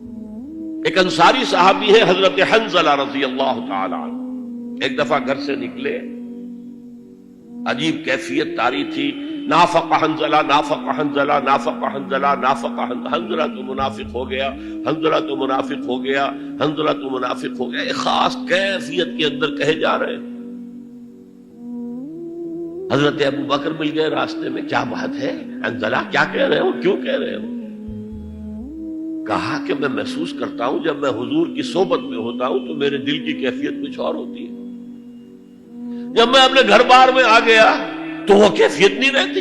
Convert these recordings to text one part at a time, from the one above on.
ایک انصاری صحابی ہے حضرت حنظلہ رضی اللہ تعالی عنہ، ایک دفعہ گھر سے نکلے، عجیب کیفیت طاری تھی، نافق حنظلہ نافق حنظلہ نافق حنظلہ نافق حنظلہ تو منافق ہو گیا، حنظلہ تو منافق ہو گیا، حنظلہ تو منافق ہو گیا، ایک خاص کیفیت کے اندر کہے جا رہے ہیں۔ حضرت ابو بکر مل گئے راستے میں، کیا بات ہے حنظلہ، کیا کہہ رہے ہو، کیوں کہہ رہے ہو؟ کہا کہ میں محسوس کرتا ہوں جب میں حضور کی صحبت میں ہوتا ہوں تو میرے دل کی کیفیت کچھ اور ہوتی ہے، جب میں اپنے گھر بار میں آ گیا تو وہ کیفیت نہیں رہتی۔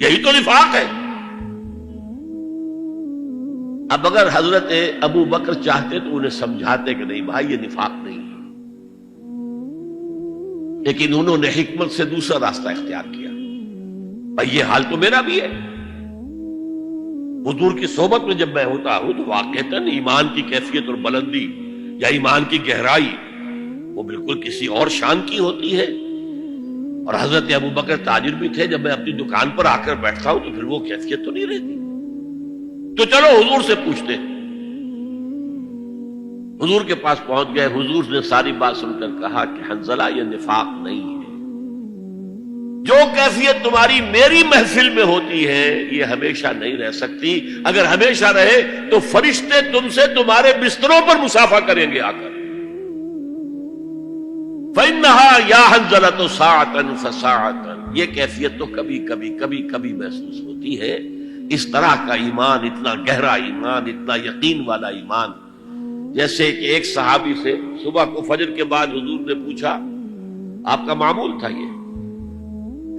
یہی تو نفاق ہے۔ اب اگر حضرت ابو بکر چاہتے تو انہیں سمجھاتے کہ نہیں بھائی یہ نفاق نہیں ہے، لیکن انہوں نے حکمت سے دوسرا راستہ اختیار کیا، بھائی یہ حال تو میرا بھی ہے، حضور کی صحبت میں جب میں ہوتا ہوں تو واقعتاً ایمان کی کیفیت اور بلندی یا ایمان کی گہرائی وہ بالکل کسی اور شان کی ہوتی ہے۔ اور حضرت ابو بکر تاجر بھی تھے، جب میں اپنی دکان پر آ کر بیٹھتا ہوں تو پھر وہ کیفیت تو نہیں رہتی، تو چلو حضور سے پوچھتے ہیں۔ حضور کے پاس پہنچ گئے، حضور نے ساری بات سن کر کہا کہ حنظلہ یہ نفاق نہیں ہے، جو کیفیت تمہاری میری محفل میں ہوتی ہے یہ ہمیشہ نہیں رہ سکتی، اگر ہمیشہ رہے تو فرشتے تم سے تمہارے بستروں پر مسافہ کریں گے آ کر۔ فَإِنَّهَا يَا حَنظَلَةُ سَاعَةً فَسَاعَةً، یہ کیفیت تو کبھی کبھی محسوس ہوتی ہے۔ اس طرح کا ایمان، اتنا گہرا ایمان، اتنا یقین والا ایمان، جیسے کہ ایک صحابی سے صبح کو فجر کے بعد حضور نے پوچھا، آپ کا معمول تھا یہ،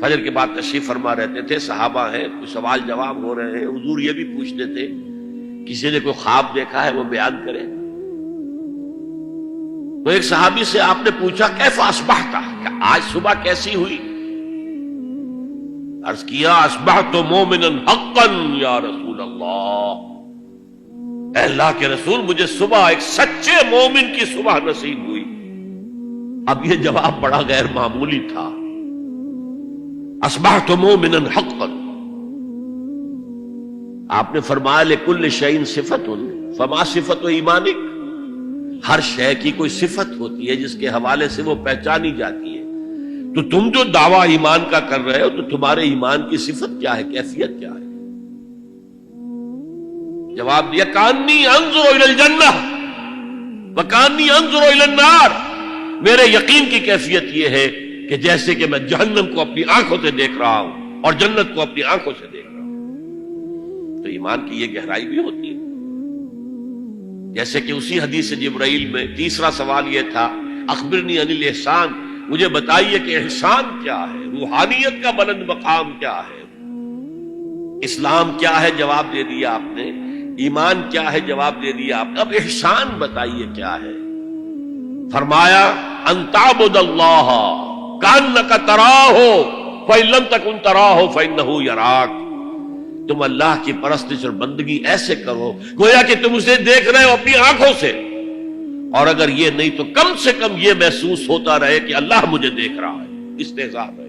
فجر کے بعد تشریف فرما رہتے تھے، صحابہ ہیں، کوئی سوال جواب ہو رہے ہیں، حضور یہ بھی پوچھتے تھے کسی نے کوئی خواب دیکھا ہے وہ بیان کرے۔ تو ایک صحابی سے آپ نے پوچھا کیف اصبحت، کہ آج صبح کیسی ہوئی؟ عرض کیا اصبحت مومنا حقا یا رسول اللہ، اے اللہ کے رسول مجھے صبح ایک سچے مومن کی صبح نصیب ہوئی۔ اب یہ جواب بڑا غیر معمولی تھا، اصبحت مومنا حقا۔ آپ نے فرمایا لکل شیء صفت فما صفت ایمانک، ہر شے کی کوئی صفت ہوتی ہے جس کے حوالے سے وہ پہچانی جاتی ہے، تو تم جو دعویٰ ایمان کا کر رہے ہو تو تمہارے ایمان کی صفت کیا ہے، کیفیت کیا ہے؟ جواب دیا کانی انظر الی الجنہ وکانی انظر الی النار، میرے یقین کی کیفیت یہ ہے کہ جیسے کہ میں جہنم کو اپنی آنکھوں سے دیکھ رہا ہوں اور جنت کو اپنی آنکھوں سے دیکھ رہا ہوں۔ تو ایمان کی یہ گہرائی بھی ہوتی ہے۔ جیسے کہ اسی حدیث جبرائیل میں تیسرا سوال یہ تھا اخبرنی عن الاحسان، مجھے بتائیے کہ احسان کیا ہے، روحانیت کا بلند مقام کیا ہے، اسلام کیا ہے، جواب دے دیا آپ نے، ایمان کیا ہے، جواب دے دیا آپ نے، اب احسان بتائیے کیا ہے؟ فرمایا ان تعبد اللہ کأنک تراہ فإن لم تکن تراہ فإنہ یراک، تم اللہ کی پرستش اور بندگی ایسے کرو گویا کہ تم اسے دیکھ رہے ہو اپنی آنکھوں سے، اور اگر یہ نہیں تو کم سے کم یہ محسوس ہوتا رہے کہ اللہ مجھے دیکھ رہا ہے، استحضاء ہے۔